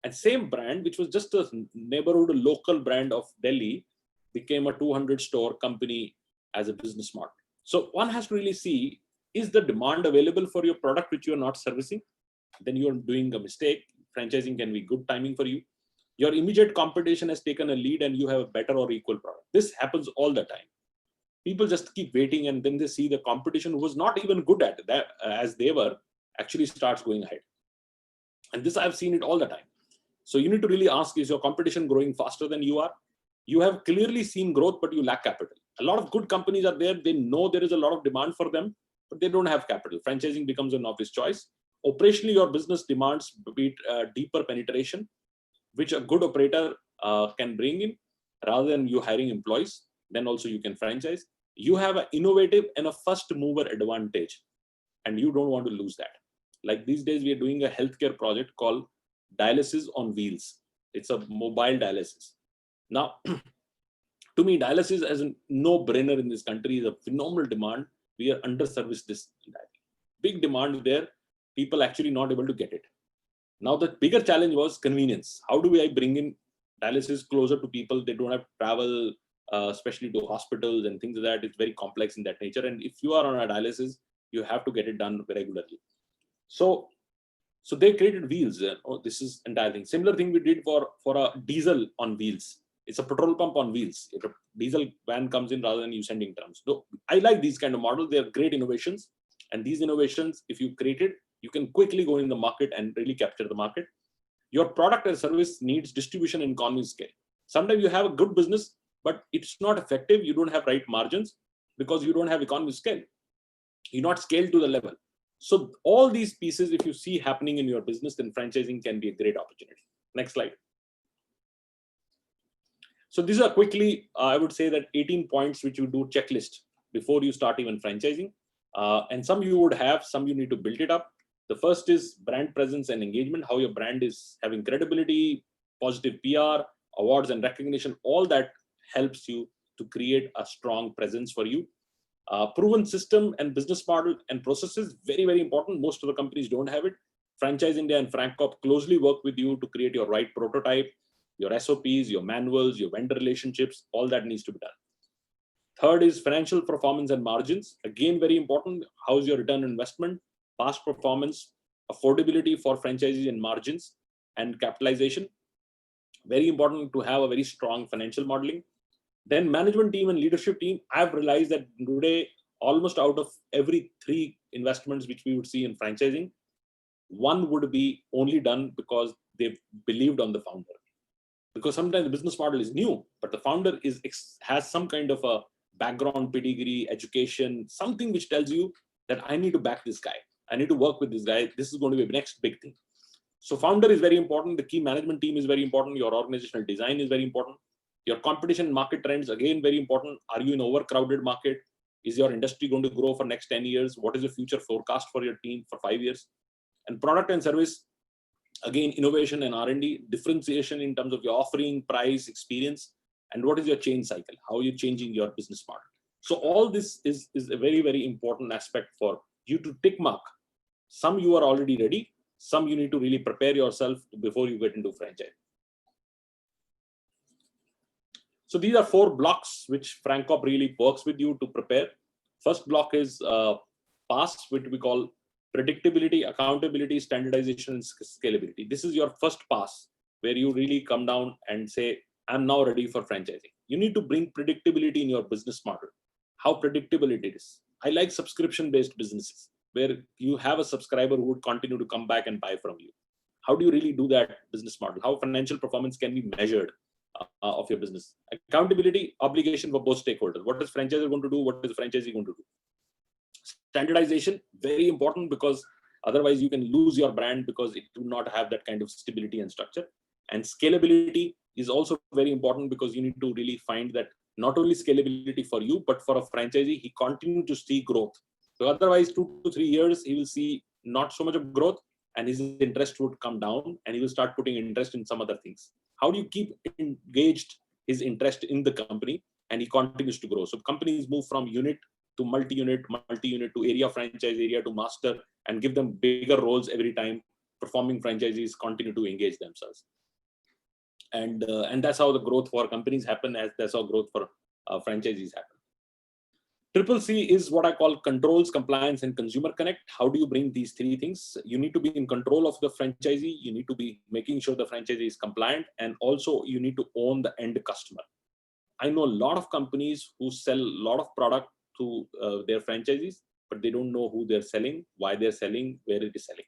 And same brand, which was just a neighborhood local brand of Delhi, became a 200 store company as a business model. So one has to really see, is the demand available for your product which you are not servicing? Then you are doing a mistake. Franchising can be good timing for you. Your immediate competition has taken a lead and you have a better or equal product. This happens all the time. People just keep waiting, and then they see the competition who was not even good at that as they were actually starts going ahead. And this I've seen it all the time. So you need to really ask, is your competition growing faster than you are? You have clearly seen growth, but you lack capital. A lot of good companies are there. They know there is a lot of demand for them, but they don't have capital. Franchising becomes an obvious choice. Operationally, your business demands deeper penetration, which a good operator can bring in rather than you hiring employees. Then also you can franchise. You have an innovative and a first mover advantage, and you don't want to lose that. Like these days, we are doing a healthcare project called Dialysis on Wheels. It's a mobile dialysis. Now, to me, dialysis as a no-brainer in this country is a phenomenal demand. We are underserviced this big demand there. People actually not able to get it. Now, the bigger challenge was convenience. How do I bring in dialysis closer to people? They don't have to travel, especially to hospitals and things like that. It's very complex in that nature. And if you are on a dialysis, you have to get it done regularly. So they created wheels. This is entire thing. Similar thing we did for a diesel on wheels. It's a petrol pump on wheels. If a diesel van comes in rather than you sending drums. So I like these kind of models. They are great innovations. And these innovations, if you create it, you can quickly go in the market and really capture the market. Your product and service needs distribution and economy scale. Sometimes you have a good business, but it's not effective. You don't have right margins because you don't have economy scale. You're not scaled to the level. So all these pieces, if you see happening in your business, then franchising can be a great opportunity. Next slide. So these are quickly, I would say that 18 points which you do checklist before you start even franchising. And some you would have, some you need to build it up. The first is brand presence and engagement, how your brand is having credibility, positive PR, awards and recognition. All that helps you to create a strong presence for you. Proven system and business model and processes, very, very important. Most of the companies don't have it. Franchise India and FranCorp closely work with you to create your right prototype, your SOPs, your manuals, your vendor relationships, all that needs to be done. Third is financial performance and margins. Again, very important. How's your return on investment, past performance, affordability for franchisees and margins, and capitalization. Very important to have a very strong financial modeling. Then management team and leadership team. I've realized that today, almost out of every 3 investments which we would see in franchising, 1 would be only done because they believed on the founder. Because sometimes the business model is new, but the founder has some kind of a background, pedigree, education, something which tells you that I need to back this guy. I need to work with this guy. This is going to be the next big thing. So founder is very important. The key management team is very important. Your organizational design is very important. Your competition market trends, again, very important. Are you in overcrowded market? Is your industry going to grow for next 10 years? What is the future forecast for your team for 5 years? And product and service, again, innovation and R&D, differentiation in terms of your offering, price, experience, and what is your change cycle? How are you changing your business model? So all this is a very, very important aspect for you to tick mark. Some you are already ready. Some you need to really prepare yourself before you get into franchise. So these are 4 blocks which FranCorp really works with you to prepare. First block is PASS, which we call predictability, accountability, standardization, and scalability. This is your first pass where you really come down and say, I'm now ready for franchising. You need to bring predictability in your business model. How predictable it is. I like subscription-based businesses where you have a subscriber who would continue to come back and buy from you. How do you really do that business model? How financial performance can be measured of your business? Accountability, obligation for both stakeholders. What is franchisor going to do? What is the franchisee going to do? Standardization, very important, because Otherwise, you can lose your brand because it do not have that kind of stability and structure. And scalability is also very important because you need to really find that not only scalability for you, but for a franchisee, he continue to see growth. So otherwise, 2 to 3 years, he will see not so much of growth and his interest would come down and he will start putting interest in some other things. How do you keep engaged his interest in the company and he continues to grow? So companies move from unit to multi-unit to area franchise, area to master, and give them bigger roles every time performing franchisees continue to engage themselves. And that's how the growth for companies happen, as that's how growth for franchisees happen. Triple C is what I call controls, compliance, and consumer connect. How do you bring these three things? You need to be in control of the franchisee. You need to be making sure the franchisee is compliant, and also you need to own the end customer. I know a lot of companies who sell a lot of product to their franchisees, but they don't know who they're selling, why they're selling, where it is selling.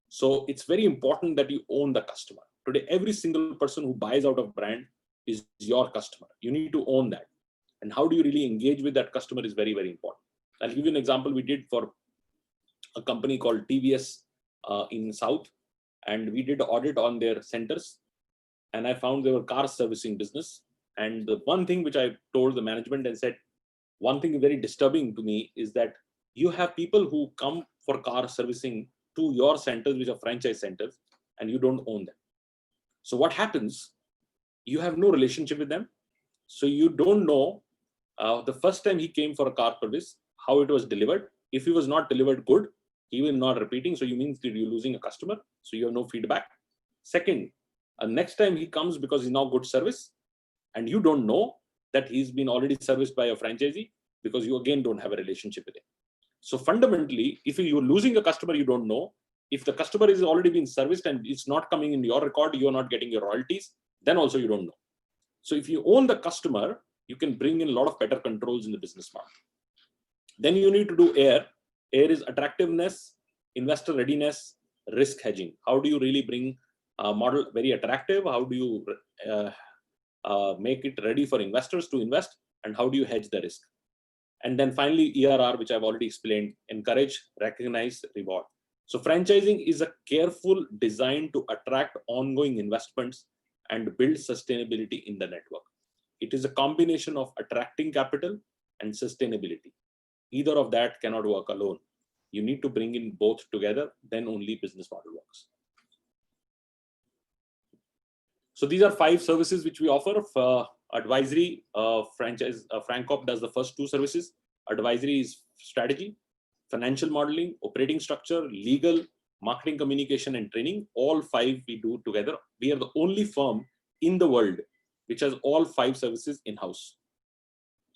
So it's very important that you own the customer. Today, every single person who buys out of brand is your customer. You need to own that. And how do you really engage with that customer is very, very important. I'll give you an example we did for a company called TVS in South, and we did audit on their centers. And I found they were car servicing business. And the one thing which I told the management and said, one thing very disturbing to me is that you have people who come for car servicing to your centers, which are franchise centers, and you don't own them. So what happens? You have no relationship with them. So you don't know the first time he came for a car service, how it was delivered. If he was not delivered good, he will not repeating. So you means that you're losing a customer. So you have no feedback. Second, next time he comes because he's now good service, and you don't know that he's been already serviced by a franchisee because you again don't have a relationship with him. So fundamentally, if you're losing a customer, you don't know. If the customer is already been serviced and it's not coming in your record, you're not getting your royalties, then also you don't know. So if you own the customer, you can bring in a lot of better controls in the business model. Then you need to do AIR. AIR is attractiveness, investor readiness, risk hedging. How do you really bring a model very attractive? How do you make it ready for investors to invest? And how do you hedge the risk? And then finally, ERR, which I've already explained, encourage, recognize, reward. So franchising is a careful design to attract ongoing investments and build sustainability in the network. It is a combination of attracting capital and sustainability. Either of that cannot work alone. You need to bring in both together, then only business model works. So these are 5 services which we offer. Advisory, franchise, FranCorp does the first 2 services. Advisory is strategy, financial modeling, operating structure, legal, marketing, communication, and training. All 5 we do together. We are the only firm in the world which has all 5 services in-house.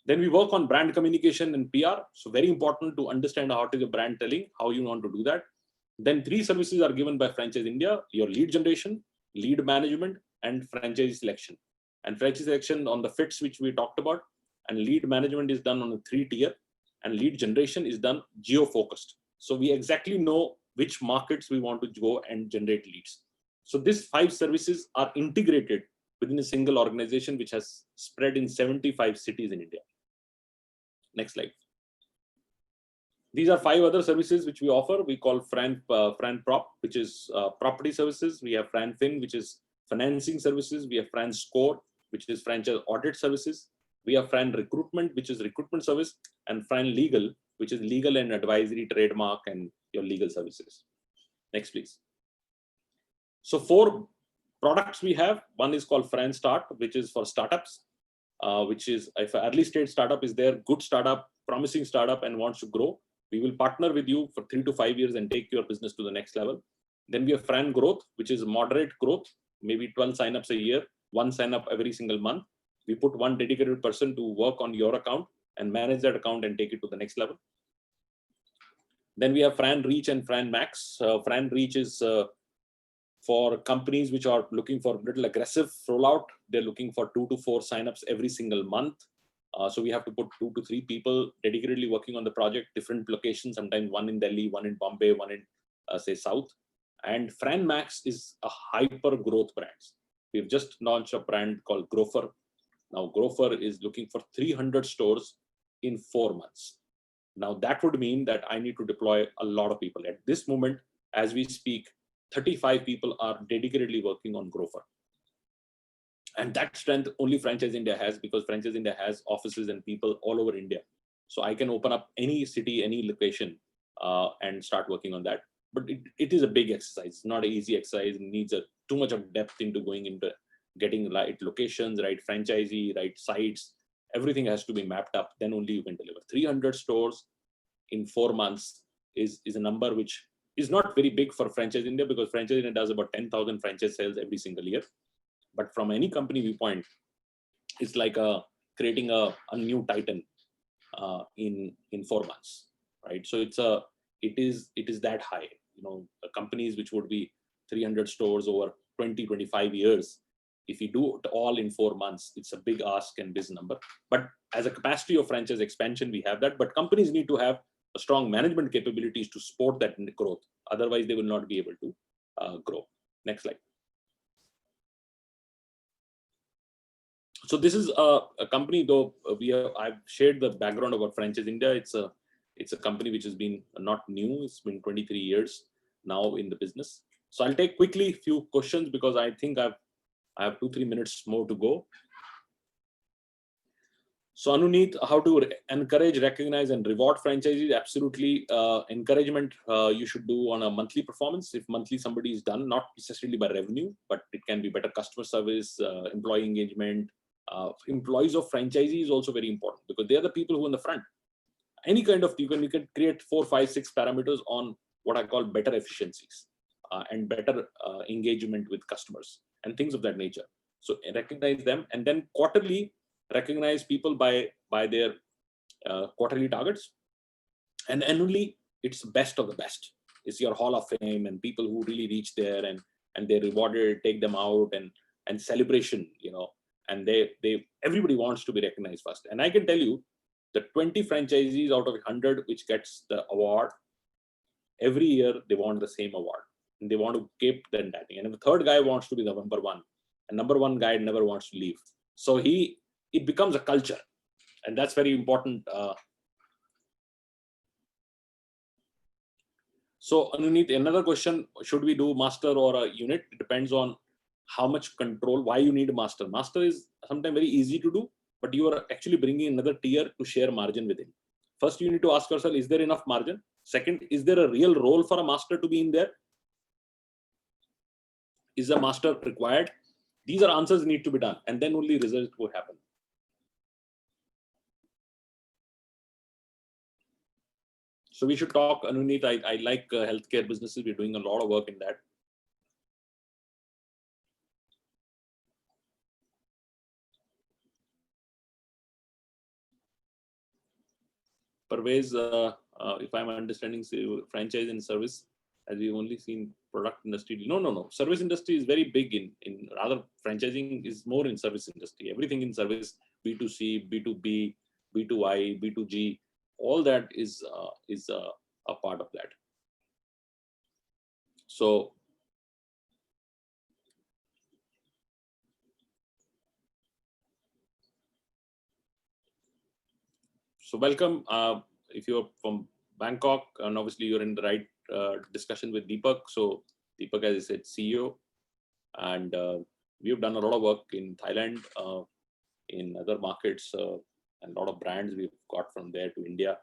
Then we work on brand communication and PR. So very important to understand how to do brand telling, how you want to do that. Then 3 services are given by Franchise India: your lead generation, lead management, and franchise selection. And franchise selection on the fits which we talked about, and lead management is done on a 3-tier, and lead generation is done geo-focused. So we exactly know which markets we want to go and generate leads. So these 5 services are integrated within a single organization which has spread in 75 cities in India. Next slide. These are 5 other services which we offer. We call FranProp, which is property services. We have FranFin, which is financing services. We have FranScore, which is franchise audit services. We have Fran Recruitment, which is recruitment service, and Fran Legal, which is legal and advisory, trademark, and your legal services. Next, please. So 4 products we have. One is called Fran Start, which is for startups, which is if an early stage startup is there, good startup, promising startup, and wants to grow, we will partner with you for 3 to 5 years and take your business to the next level. Then we have Fran Growth, which is moderate growth, maybe 12 signups a year, 1 sign up every single month. We put 1 dedicated person to work on your account and manage that account and take it to the next level. Then we have Fran Reach and Fran Max. Fran Reach is for companies which are looking for a little aggressive rollout. They're looking for 2 to 4 signups every single month. So we have to put 2 to 3 people dedicatedly working on the project, different locations, sometimes 1 in Delhi, 1 in Bombay, 1 in say South. And Fran Max is a hyper growth brand. We've just launched a brand called Grofer. Now Grofer is looking for 300 stores in 4 months. Now that would mean that I need to deploy a lot of people. At this moment, as we speak, 35 people are dedicatedly working on Grofar. And that strength only Franchise India has, because Franchise India has offices and people all over India. So I can open up any city, any location, and start working on that. But it is a big exercise. It's not an easy exercise. It needs too much of depth into going into getting right locations, right franchisee, right sites. Everything has to be mapped up. Then only you can deliver. 300 stores in 4 months is a number which is not very big for Franchise India, because Franchise India does about 10,000 franchise sales every single year. But from any company viewpoint, it's like creating a new titan in 4 months, right? So it is that high. Companies which would be 300 stores over 20-25 years, if you do it all in 4 months, it's a big ask and big number. But as a capacity of franchise expansion, we have that. But companies need to have a strong management capabilities to support that growth. Otherwise, they will not be able to grow. Next slide. So this is a company, though I've shared the background about Franchise India. It's a company which has been not new. It's been 23 years now in the business. So I'll take quickly few questions, because I think I have 2-3 minutes more to go. So Anuneet, how to encourage, recognize, and reward franchisees? Absolutely, encouragement you should do on a monthly performance. If monthly somebody is done, not necessarily by revenue, but it can be better customer service, employee engagement. Employees of franchisee is also very important, because they are the people who are in the front. Any kind of, you can create 4, 5, 6 parameters on what I call better efficiencies and better engagement with customers and things of that nature. So recognize them, and then quarterly recognize people by their quarterly targets, and annually it's best of the best. It's your hall of fame and people who really reach there and they're rewarded, take them out and celebration, and everybody wants to be recognized first. And I can tell you, the 20 franchisees out of 100 which gets the award, every year they want the same award, and they want to keep that thing. And if the third guy wants to be the number one, and number one guy never wants to leave. So it becomes a culture, and that's very important. So underneath, another question: should we do master or a unit? It depends on how much control, why you need a master. Master is sometimes very easy to do, but you are actually bringing another tier to share margin within. First, you need to ask yourself, is there enough margin? Second, is there a real role for a master to be in there? Is a master required? These are answers need to be done, and then only results will happen. So we should talk, Anuneet. I like healthcare businesses. We're doing a lot of work in that. Parvez, if I'm understanding, franchise and service, as we've only seen product industry. No. Service industry is very big in rather franchising is more in service industry. Everything in service, B2C, B2B, B2I, B2G, all that is a part of that. So welcome. If you're from Bangkok, and obviously you're in the right discussion with Deepak. So Deepak, as I said, CEO, and we have done a lot of work in Thailand, in other markets, and a lot of brands we've got from there to India.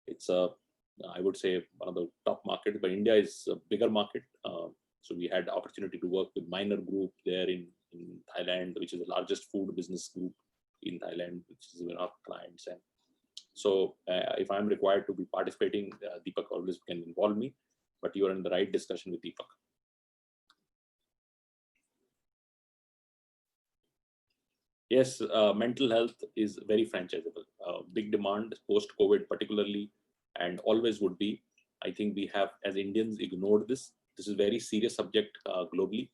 It's I would say one of the top markets, but India is a bigger market. So we had the opportunity to work with Minor Group there in Thailand, which is the largest food business group in Thailand, which is one of our clients. And so if I'm required to be participating, Deepak always can involve me, but you are in the right discussion with Deepak. Yes, mental health is very franchisable. Big demand post-COVID particularly, and always would be. I think we have, as Indians, ignored this. This is a very serious subject globally,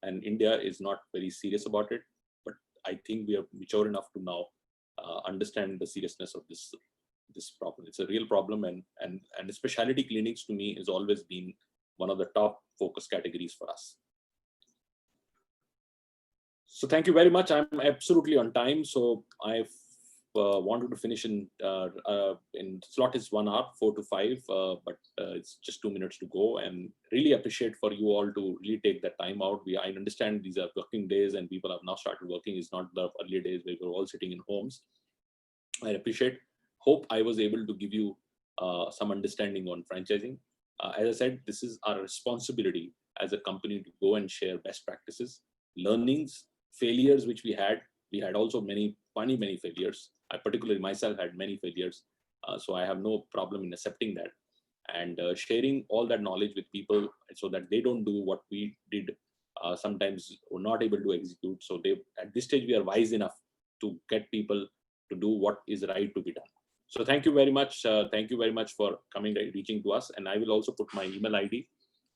and India is not very serious about it. But I think we are mature enough to now understand the seriousness of this problem. It's a real problem, and specialty clinics to me has always been one of the top focus categories for us. So thank you very much. I'm absolutely on time. So I've wanted to finish in slot is 1 hour, 4 to 5, but it's just 2 minutes to go. And really appreciate for you all to really take that time out. I understand these are working days and people have now started working. It's not the earlier days where we were all sitting in homes. I appreciate. Hope I was able to give you some understanding on franchising. As I said, this is our responsibility as a company to go and share best practices, learnings, failures which we had. We had also many failures. I particularly myself had many failures. So I have no problem in accepting that and sharing all that knowledge with people so that they don't do what we did. Sometimes we're not able to execute. So at this stage, we are wise enough to get people to do what is right to be done. So thank you very much. Thank you very much for reaching to us. And I will also put my email ID.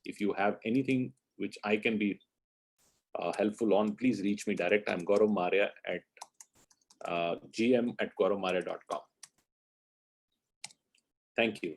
If you have anything which I can be helpful on, please reach me direct. I'm Gaurav Maurya at gm@gauravmaurya.com. Thank you.